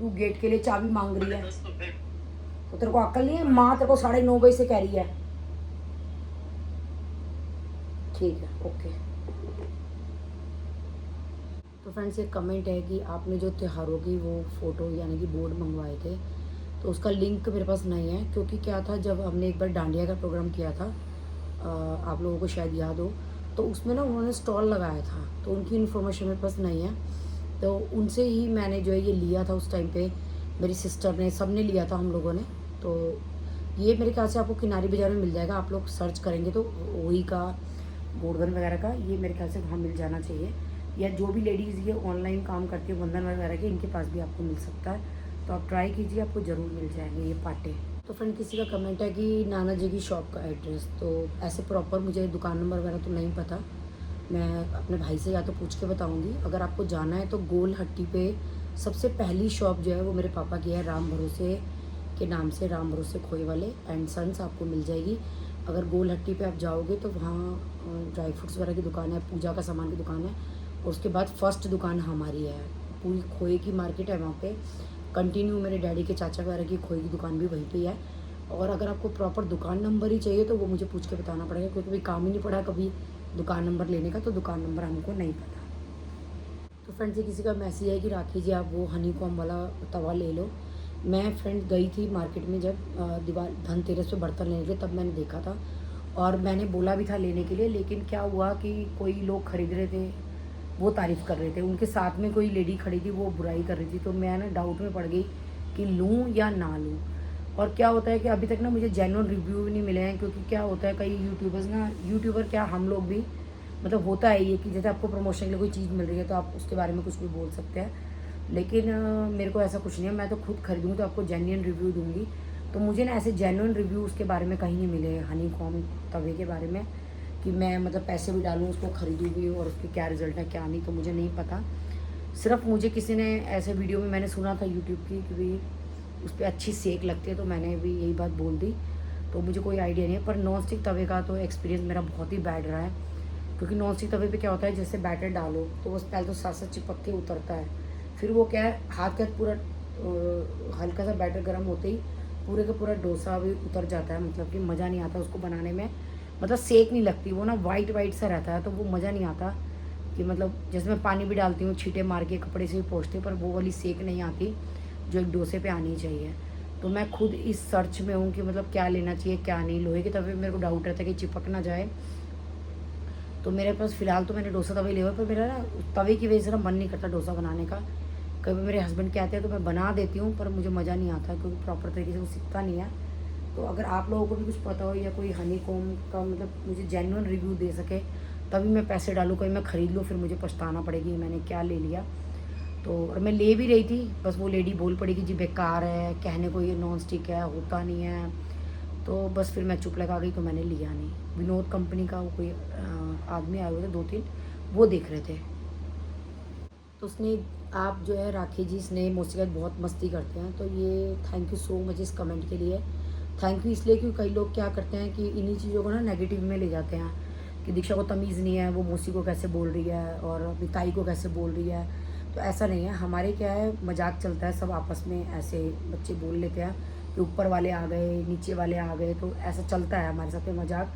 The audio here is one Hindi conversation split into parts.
तू गेट के लिए चाबी मांग रही है, तो तेरे को अक्ल नहीं है? माँ तेरे को 9:30 से कह रही है। ठीक है, ओके। तो फ्रेंड्स एक कमेंट है कि आपने जो त्योहारों की वो फ़ोटो यानी कि बोर्ड मंगवाए थे, तो उसका लिंक मेरे पास नहीं है, क्योंकि क्या था, जब हमने एक बार डांडिया का प्रोग्राम किया था, आप लोगों को शायद याद हो, तो उसमें ना उन्होंने स्टॉल लगाया था, तो उनकी इन्फॉर्मेशन मेरे पास नहीं है। तो उनसे ही मैंने जो है ये लिया था उस टाइम पे, मेरी सिस्टर ने, सब ने लिया था हम लोगों ने। तो ये मेरे ख्याल से आपको किनारी बाज़ार में मिल जाएगा, आप लोग सर्च करेंगे तो वही का, गोवर्धन वगैरह का, ये मेरे ख्याल से वहाँ मिल जाना चाहिए। या जो भी लेडीज़ ये ऑनलाइन काम करती है बंधन वगैरह के, इनके पास भी आपको मिल सकता है, तो आप ट्राई कीजिए, आपको ज़रूर मिल जाएंगे ये पाटे। तो फ्रेंड किसी का कमेंट है कि नाना जी की शॉप का एड्रेस, तो ऐसे प्रॉपर मुझे दुकान नंबर वगैरह तो नहीं पता, मैं अपने भाई से या तो पूछ के बताऊंगी। अगर आपको जाना है तो गोल हट्टी पे सबसे पहली शॉप जो है वो मेरे पापा की है, राम भरोसे के नाम से, राम भरोसे खोए वाले एंड सन्स, आपको मिल जाएगी। अगर गोल हट्टी पे आप जाओगे तो वहाँ ड्राई फ्रूट्स वगैरह की दुकान है, पूजा का सामान की दुकान है, और उसके बाद फर्स्ट दुकान हमारी है, पूरी खोए की मार्केट है वहाँ पे। कंटिन्यू मेरे डैडी के चाचा वगैरह की खोए की दुकान भी वहीं पे है। और अगर आपको प्रॉपर दुकान नंबर ही चाहिए तो वो मुझे पूछ के बताना पड़ेगा, क्योंकि भाई काम ही नहीं पड़ा कभी दुकान नंबर लेने का, तो दुकान नंबर हमको नहीं पता। तो फ्रेंड से किसी का मैसेज है कि राखी जी आप वो हनी कॉम वाला तवा ले लो। मैं फ्रेंड गई थी मार्केट में जब दिवाली धनतेरस पे बर्तन लेने के लिए, तब मैंने देखा था और मैंने बोला भी था लेने के लिए, लेकिन क्या हुआ कि कोई लोग खरीद रहे थे, वो तारीफ़ कर रहे थे, उनके साथ में कोई लेडी खड़ी थी वो बुराई कर रही थी, तो मैं ना डाउट में पड़ गई कि लूँ या ना लूँ। और क्या होता है कि अभी तक ना मुझे जेन्युइन रिव्यू भी नहीं मिले हैं, क्योंकि क्या होता है कई यूट्यूबर क्या, हम लोग भी, मतलब होता है ये कि जैसे आपको प्रमोशन के लिए कोई चीज़ मिल रही है तो आप उसके बारे में कुछ भी बोल सकते हैं, लेकिन मेरे को ऐसा कुछ नहीं है, मैं तो खुद खरीदूँगी तो आपको जेन्युइन रिव्यू दूँगी। तो मुझे ना ऐसे जेन्युइन रिव्यू उसके बारे में कहीं नहीं मिले, हनी कॉम तवे के बारे में, कि मैं मतलब पैसे भी डालूँ उसको ख़रीदूँ भी और उसके क्या रिज़ल्ट है क्या नहीं, तो मुझे नहीं पता। सिर्फ मुझे किसी ने ऐसे वीडियो में मैंने सुना था यूट्यूब की कि भाई उस पर अच्छी सेक लगती है, तो मैंने भी यही बात बोल दी, तो मुझे कोई आइडिया नहीं है। पर नॉन स्टिक तवे का तो एक्सपीरियंस मेरा बहुत ही बैड रहा है, क्योंकि नॉन स्टिक तवे पे क्या होता है, जैसे बैटर डालो तो बस पहले तो साथ साथ चिपक के उतरता है, फिर वो क्या है हाथ का पूरा हल्का सा बैटर गर्म होते ही पूरे का पूरा डोसा भी उतर जाता है, मतलब कि मज़ा नहीं आता उसको बनाने में, मतलब सेक नहीं लगती वो ना, वाइट वाइट सा रहता है, तो वो मज़ा नहीं आता कि मतलब जैसे मैं पानी भी डालती हूँ छींटे मार के कपड़े से भी पोंछती हूँ, पर वो वाली सेक नहीं आती जो एक डोसे पे आनी चाहिए। तो मैं खुद इस सर्च में हूँ कि मतलब क्या लेना चाहिए क्या नहीं। लोहे के तवे मेरे को डाउट रहता है कि चिपक ना जाए, तो मेरे पास फ़िलहाल तो मैंने डोसा तवे लिया हुआ है, पर मेरा ना तवे की वजह से ना मन नहीं करता डोसा बनाने का। कभी मेरे हस्बैंड कहते हैं तो मैं बना देती हूँ, पर मुझे मज़ा नहीं आता क्योंकि प्रॉपर तरीके से वो सीखता नहीं है। तो अगर आप लोगों को भी कुछ पता हो या कोई हनी कॉम का मतलब मुझे जेन्युइन रिव्यू दे सके, तभी मैं पैसे डालूँ, कहीं मैं ख़रीद लूँ फिर मुझे पछताना पड़ेगी मैंने क्या ले लिया। तो और मैं ले भी रही थी, बस वो लेडी बोल पड़ी कि जी बेकार है, कहने को ये नॉन स्टिक है, होता नहीं है, तो बस फिर मैं चुप लगा गई, तो मैंने लिया नहीं। विनोद कंपनी का वो कोई आदमी आए हुए थे 2-3, वो देख रहे थे, तो उसने, आप जो है राखी जी स्नेह मोसिकत बहुत मस्ती करते हैं, तो ये थैंक यू सो मच इस कमेंट के लिए। थैंक यू इसलिए क्योंकि कई लोग क्या करते हैं कि इन्हीं चीज़ों को ना नेगेटिव में ले जाते हैं कि दीक्षा को तमीज़ नहीं है, वो मौसी को कैसे बोल रही है और अपनी ताई को कैसे बोल रही है। तो ऐसा नहीं है, हमारे क्या है मजाक चलता है, सब आपस में ऐसे बच्चे बोल लेते हैं कि ऊपर वाले आ गए नीचे वाले आ गए, तो ऐसा चलता है हमारे साथ में मजाक।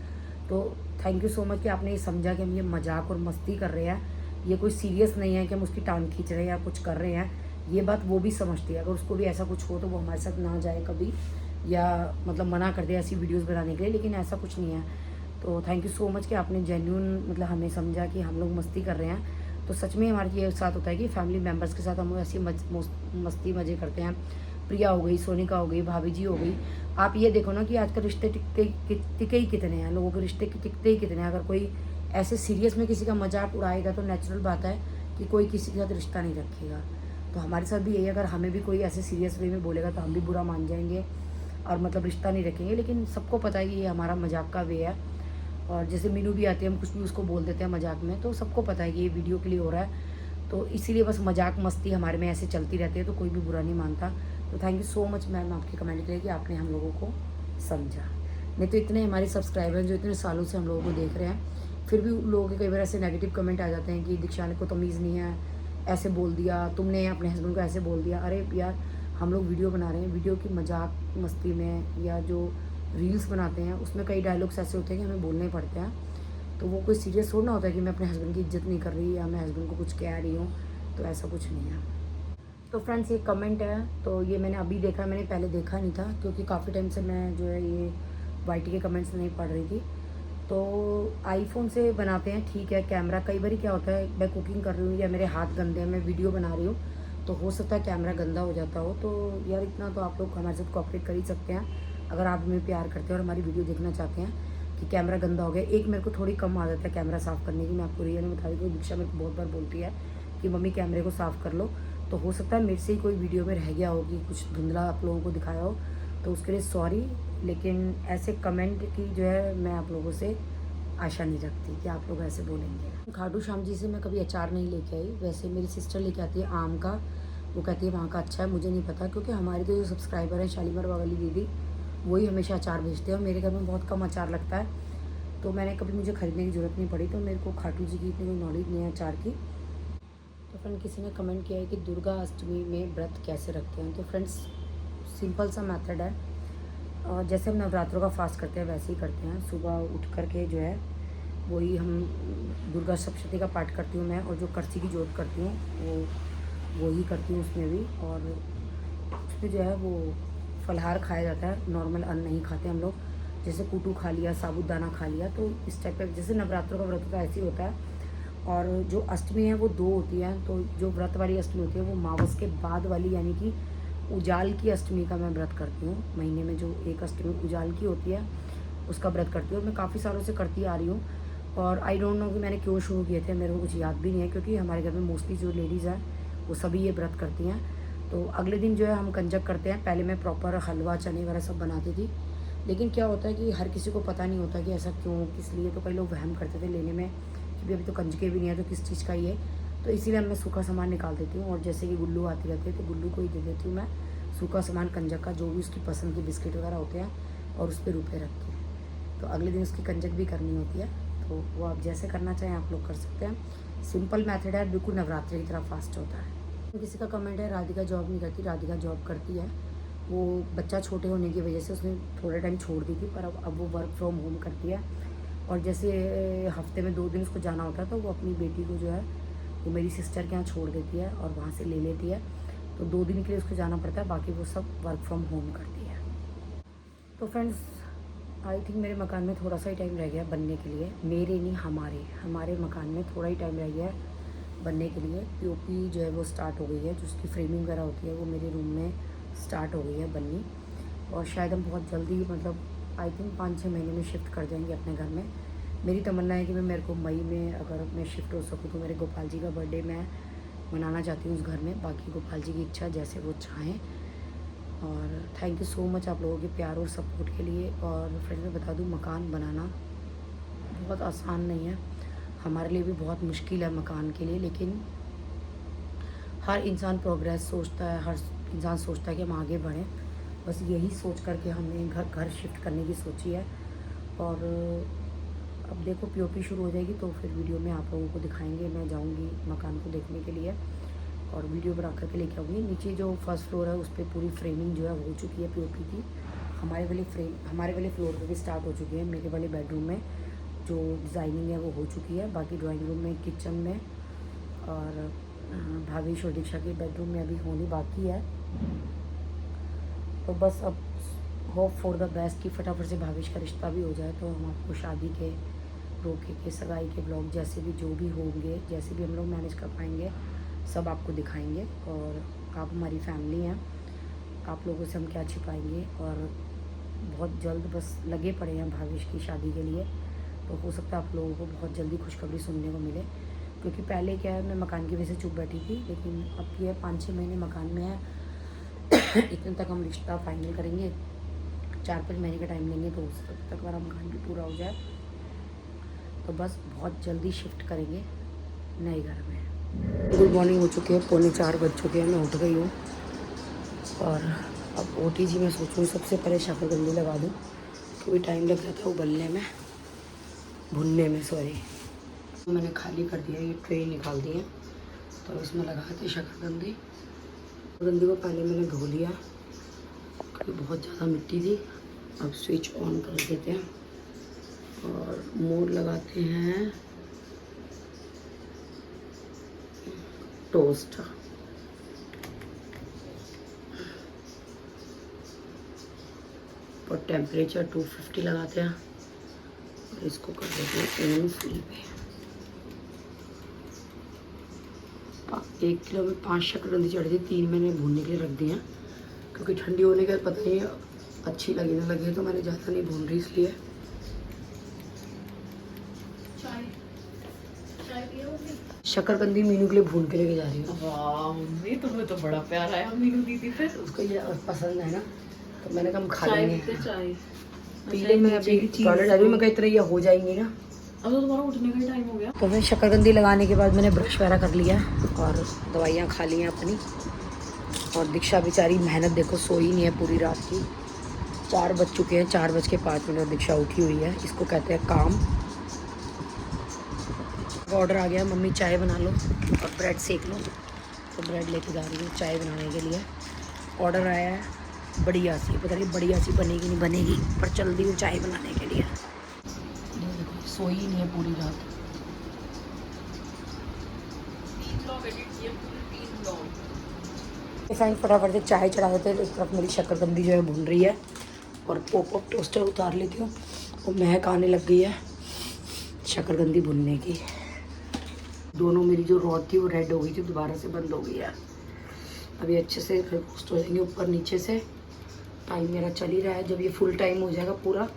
तो थैंक यू सो मच कि आपने ये समझा कि हम ये मजाक और मस्ती कर रहे हैं, ये कोई सीरियस नहीं है कि हम उसकी टांग खींच रहे हैं या कुछ कर रहे हैं। ये बात वो भी समझती है, अगर उसको भी ऐसा कुछ हो तो वो हमारे साथ ना जाए कभी, या मतलब मना कर दे ऐसी वीडियोस बनाने के लिए, लेकिन ऐसा कुछ नहीं है। तो थैंक यू सो मच कि आपने जेन्यून मतलब हमें समझा कि हम लोग मस्ती कर रहे हैं। तो सच में हमारे ये साथ होता है कि फैमिली मेम्बर्स के साथ हम ऐसी मस्ती मज़े करते हैं। प्रिया हो गई, सोनिका हो गई, भाभी जी हो गई। आप ये देखो ना कि आजकल रिश्ते टिके ही कितने हैं, लोगों के रिश्ते टिकते ही कितने हैं। अगर कोई ऐसे सीरियस में किसी का मजाक उड़ाएगा तो नेचुरल बात है कि कोई किसी के साथ रिश्ता नहीं रखेगा। तो हमारे साथ भी यही, अगर हमें भी कोई ऐसे सीरियस वे में बोलेगा तो हम भी बुरा मान जाएंगे और मतलब रिश्ता नहीं रखेंगे। लेकिन सबको पता है कि ये हमारा मजाक का वे है, और जैसे मीनू भी आते हैं हम कुछ भी उसको बोल देते हैं मजाक में, तो सबको पता है कि ये वीडियो के लिए हो रहा है, तो इसीलिए बस मजाक मस्ती हमारे में ऐसे चलती रहती है, तो कोई भी बुरा नहीं मानता। तो thank you so much ma'am आपके कमेंट के लिए कि आपने हम लोगों को समझा। नहीं तो इतने हमारे सब्सक्राइबर जो इतने सालों से हम लोगों को देख रहे हैं, फिर भी लोगों के कई बार ऐसे नेगेटिव कमेंट आ जाते हैं कि दीक्षा को तमीज़ नहीं है, ऐसे बोल दिया, तुमने अपने हस्बैंड को ऐसे बोल दिया। अरे यार, हम लोग वीडियो बना रहे हैं, वीडियो की मजाक मस्ती में या जो रील्स बनाते हैं उसमें कई डायलॉग्स ऐसे होते हैं कि हमें बोलने पड़ते हैं। तो वो कोई सीरियस थोड़ा ना होता है कि मैं अपने हस्बैंड की इज्जत नहीं कर रही या मैं हस्बैंड को कुछ कह रही हूँ, तो ऐसा कुछ नहीं है। तो फ्रेंड्स, ये कमेंट है, तो ये मैंने अभी देखा, मैंने पहले देखा नहीं था क्योंकि काफ़ी टाइम से मैं जो है ये वाईटी के कमेंट्स नहीं पढ़ रही थी। तो आईफोन से बनाते हैं, ठीक है। कैमरा कई बार क्या होता है, मैं कुकिंग कर रही हूँ या मेरे हाथ गंदे हैं, मैं वीडियो बना रही हूँ, तो हो सकता है कैमरा गंदा हो जाता हो। तो यार इतना तो आप लोग हमारे साथ कोऑपरेट कर ही सकते हैं अगर आप हमें प्यार करते हैं और हमारी वीडियो देखना चाहते हैं कि कैमरा गंदा हो गया। एक मेरे को थोड़ी कम आदत है कैमरा साफ़ करने की, मैं आपको रियल में बता रही हूँ। दीक्षा मेरे को बहुत बार बोलती है कि मम्मी कैमरे को साफ़ कर लो। तो हो सकता है मेरे से ही कोई वीडियो में रह गया हो कि कुछ धुंधला आप लोगों को दिखाया हो, तो उसके लिए सॉरी। लेकिन ऐसे कमेंट की जो है मैं आप लोगों से आशा नहीं रखती कि आप लोग ऐसे बोलेंगे। खाटू श्याम जी से मैं कभी अचार नहीं लेके आई, वैसे मेरी सिस्टर लेके आती है आम का, वो कहती है वहाँ का अच्छा है, मुझे नहीं पता क्योंकि हमारे तो जो सब्सक्राइबर है शालीमार वाली दीदी, वही हमेशा अचार भेजते हैं और मेरे घर में बहुत कम अचार लगता है, तो मैंने कभी मुझे ख़रीदने की ज़रूरत नहीं पड़ी। तो मेरे को खाटू जी की इतनी कोई नॉलेज नहीं है अचार की। तो फ्रेंड, किसी ने कमेंट किया है कि दुर्गा अष्टमी में व्रत कैसे रखते हैं। तो फ्रेंड्स, सिंपल सा मेथड है, और जैसे हम नवरात्रों का फास्ट करते हैं वैसे ही करते हैं। सुबह उठ करके जो है वही हम दुर्गा सप्तशती का पाठ करती हूँ मैं, और जो करसी की जोत करती हूँ वो ही करती हूँ उसमें भी। और उसमें जो है वो फलहार खाया जाता है, नॉर्मल अन्न नहीं खाते हम लोग, जैसे कूटू खा लिया, साबुदाना खा लिया। तो इस टाइप का जैसे नवरात्रों का व्रत होता है ऐसे ही होता है। और जो अष्टमी है वो 2 होती है, तो जो व्रत वाली अष्टमी होती है वो मावस के बाद वाली, यानी कि उजाल की अष्टमी का मैं व्रत करती हूँ। महीने में जो एक अष्टमी उजाल की होती है उसका व्रत करती हूँ, और मैं काफ़ी सालों से करती आ रही हूँ। और आई डोंट नो कि मैंने क्यों शुरू किए थे, मेरे को कुछ याद भी नहीं है, क्योंकि हमारे घर में मोस्टली जो लेडीज़ हैं वो सभी ये व्रत करती हैं। तो अगले दिन जो है हम कंजक करते हैं। पहले मैं प्रॉपर हलवा चने वगैरह सब बनाती थी, लेकिन क्या होता है कि हर किसी को पता नहीं होता कि ऐसा क्यों, किस लिए। तो कई लोग वहम करते थे लेने में कि अभी तो कंजके भी नहीं है तो किस चीज़ का ये। तो इसीलिए मैं सूखा सामान निकाल देती हूँ, और जैसे कि गुल्लू आती रहती है तो गुल्लू को ही दे देती हूँ मैं सूखा सामान कंजक का, जो भी उसकी पसंद के बिस्किट वगैरह होते हैं, और उस पर रुपये रख के। तो अगले दिन उसकी कंजक भी करनी होती है, तो वो आप जैसे करना चाहें आप लोग कर सकते हैं। सिंपल मेथड है, बिल्कुल नवरात्रि की तरह फास्ट होता है। किसी का कमेंट है राधिका जॉब नहीं करती, राधिका जॉब करती है। वो बच्चा छोटे होने की वजह से उसने थोड़ा टाइम छोड़ दी थी, पर अब वो वर्क फ्रॉम होम करती है। और जैसे हफ्ते में 2 दिन उसको जाना होता है तो वो अपनी बेटी को जो है वो मेरी सिस्टर के यहाँ छोड़ देती है और वहाँ से ले लेती है। तो 2 दिन के लिए उसको जाना पड़ता है, बाकी वो सब वर्क फ्रॉम होम करती है। तो फ्रेंड्स, आई थिंक मेरे मकान में थोड़ा सा ही टाइम रह गया बनने के लिए। मेरे नहीं, हमारे मकान में थोड़ा ही टाइम रह गया है बनने के लिए। पीओपी जो है वो स्टार्ट हो गई है, जो उसकी फ्रेमिंग वगैरह होती है वो मेरे रूम में स्टार्ट हो गई है बननी। और शायद हम बहुत जल्दी, मतलब आई थिंक 5-6 महीने में शिफ्ट कर जाएंगे अपने घर में। मेरी तमन्ना है कि मेरे को मई में अगर मैं शिफ्ट हो सकूँ तो मेरे गोपाल जी का बर्थडे मैं मनाना चाहती हूँ उस घर में। बाकी गोपाल जी की इच्छा, जैसे वो चाहें। और थैंक यू सो मच आप लोगों के प्यार और सपोर्ट के लिए। और फ्रेंड, मैं बता दूँ, मकान बनाना बहुत आसान नहीं है, हमारे लिए भी बहुत मुश्किल है मकान के लिए। लेकिन हर इंसान प्रोग्रेस सोचता है, हर इंसान सोचता है कि हम आगे बढ़ें। बस यही सोच करके हमने घर शिफ्ट करने की सोची है। और अब देखो पीओपी शुरू हो जाएगी तो फिर वीडियो में आप लोगों को दिखाएंगे। मैं जाऊंगी मकान को देखने के लिए और वीडियो बना करके लेके आऊँगी। नीचे जो फर्स्ट फ्लोर है उस पर पूरी फ्रेमिंग जो है हो चुकी है पीओपी की। हमारे वाले फ्लोर पे भी स्टार्ट हो चुकी है। मेरे वाले बेडरूम में जो डिज़ाइनिंग है वो हो चुकी है। बाकी ड्राइंग रूम में, किचन में और भावेश और दीक्षा के बेडरूम में अभी होनी बाकी है। तो बस अब होप फॉर द बेस्ट कि फटाफट से भावेश का रिश्ता भी हो जाए, तो हम आपको शादी के, रोके के, सगाई के ब्लॉग जैसे भी जो भी होंगे, जैसे भी हम लोग मैनेज कर पाएंगे सब आपको दिखाएंगे। और आप हमारी फैमिली हैं, आप लोगों से हम क्या छिपाएंगे। और बहुत जल्द बस लगे पड़े हैं भावेश की शादी के लिए, तो हो सकता है आप लोगों को बहुत जल्दी खुशखबरी सुनने को मिले। क्योंकि पहले क्या है, मैं मकान की वजह से चुप बैठी थी, लेकिन अब ये 5-6 महीने मकान में है इतने तक हम रिश्ता फाइनल करेंगे। 4-5 महीने का टाइम लेंगे तो उस तक हमारा मकान भी पूरा हो जाए, तो बस बहुत जल्दी शिफ्ट करेंगे नए घर में। गुड मॉर्निंग हो चुकी है, 3:45 बज चुके हैं, मैं उठ गई हूँ। और अब OTG में सोचूँ सबसे पहले शकरकंदी लगा दूँ, क्योंकि टाइम लग जाता है उबलने में, भुनने में, सॉरी। मैंने खाली कर दिया, ये ट्रे निकाल दी है तो इसमें लगाए थे शकरकंदी। शकरकंदी को पहले मैंने धो लिया क्योंकि बहुत ज़्यादा मिट्टी थी। अब स्विच ऑन कर देते हैं और मोड लगाते हैं टोस्ट। और टेम्परेचर 250 लगाते हैं और इसको कर देते हैं ओवन फुल पे। 1 किलो में 5 शकरकंदी चढ़ी थी, 3 मैंने भूनने के लिए रख दिए हैं क्योंकि ठंडी होने के बाद पता नहीं अच्छी लगने लगी तो मैंने ज़्यादा नहीं भून रही इसलिए। शकरकंदी मीनू के लिए भून के लेके जा रही हूँ। वाह मम्मी तुम्हें तो बड़ा प्यार आया मीनू दीदी पे। उसको ये पसंद है ना तो मैंने कहा खा लेंगे। चाय पी ले। मैं अभी टॉयलेट जा रही हूँ, मैं कहा इतना ये हो जाएंगी ना। अब तो तुम्हारा उठने का टाइम हो गया। तो फिर शकरकंदी लगाने के बाद मैंने ब्रश वगैरह कर लिया और दवाइयाँ खा ली हैं अपनी। और दीक्षा बेचारी मेहनत देखो, सोई नहीं है पूरी रात की। 4 बज चुके हैं, 4:05 और दीक्षा उठी हुई है। इसको कहते हैं काम। ऑर्डर आ गया, मम्मी चाय बना लो और ब्रेड सेक लो। तो ब्रेड लेके जा रही हूँ चाय बनाने के लिए। ऑर्डर आया है, बढ़िया सी, पता नहीं बढ़िया सी बनेगी नहीं बनेगी, पर चल दी हूँ चाय बनाने के लिए। देखो सोई नहीं है पूरी रात। फ्रेंड फटाफट से चाय चढ़ा देते हैं। इस तरफ मेरी शकरकंदी जो है भून रही है और पॉपअप टोस्टर उतार लेती हूँ। और महक आने लग गई है शकरकंदी भुनने की। दोनों मेरी जो रॉड थी वो रेड हो गई थी, दोबारा से बंद हो गई है। अभी अच्छे से रोस्ट हो जाएंगे ऊपर नीचे से। टाइम मेरा चल ही रहा है। जब ये फुल टाइम हो जाएगा पूरा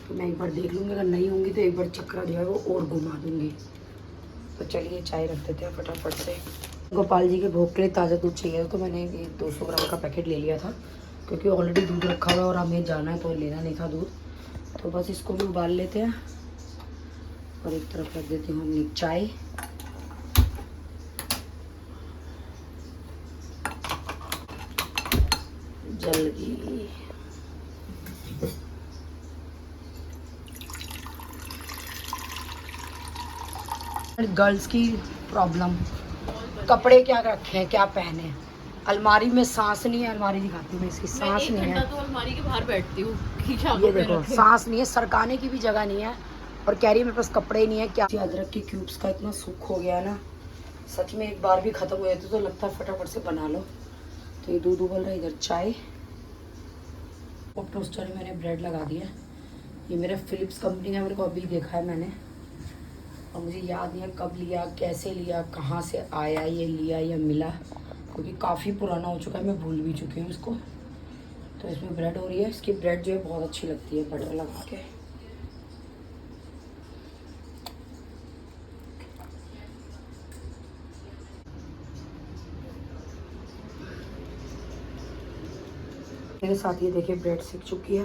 तो मैं एक बार देख लूँगी, अगर नहीं होंगी तो एक बार चक्रा जो है वो और घुमा दूँगी। तो चलिए चाय रख देते हैं फटाफट से। गोपाल जी के भोग के लिए ताज़ा दूध चाहिए तो मैंने ये 200 ग्राम का पैकेट ले लिया था क्योंकि ऑलरेडी दूध रखा हुआ और हमें जाना है तो लेना नहीं था दूध। तो बस इसको भी उबाल लेते हैं और एक तरफ रख देती हूँ हमने चाय। जल गई। गर्ल्स की प्रॉब्लम, कपड़े क्या रखे हैं क्या पहने। अलमारी में सांस नहीं है, अलमारी दिखाती हूँ मैं इसकी, सांस नहीं है। तो अलमारी के बाहर बैठती हूँ। ये देखो सांस नहीं है, सरकाने की भी जगह नहीं है और कह रही है मेरे पास कपड़े नहीं है। क्या अदरक के क्यूब्स का इतना सुख हो गया है ना, सच में एक बार भी खत्म हो जाती तो लगता है फटाफट से बना लो। तो ये दूध उबल रहा है, इधर चाय और टोस्टर में मैंने ब्रेड लगा दिया। ये मेरा फिलिप्स कंपनी का, मेरे को अभी देखा है मैंने और मुझे याद नहीं है कब लिया, कैसे लिया, कहाँ से आया ये लिया या मिला क्योंकि काफ़ी पुराना हो चुका है, मैं भूल भी चुकी हूँ इसको। तो इसमें ब्रेड हो रही है। इसकी ब्रेड जो है बहुत अच्छी लगती है बटर लगा के। मेरे साथ ये देखिए ब्रेड सीख चुकी है।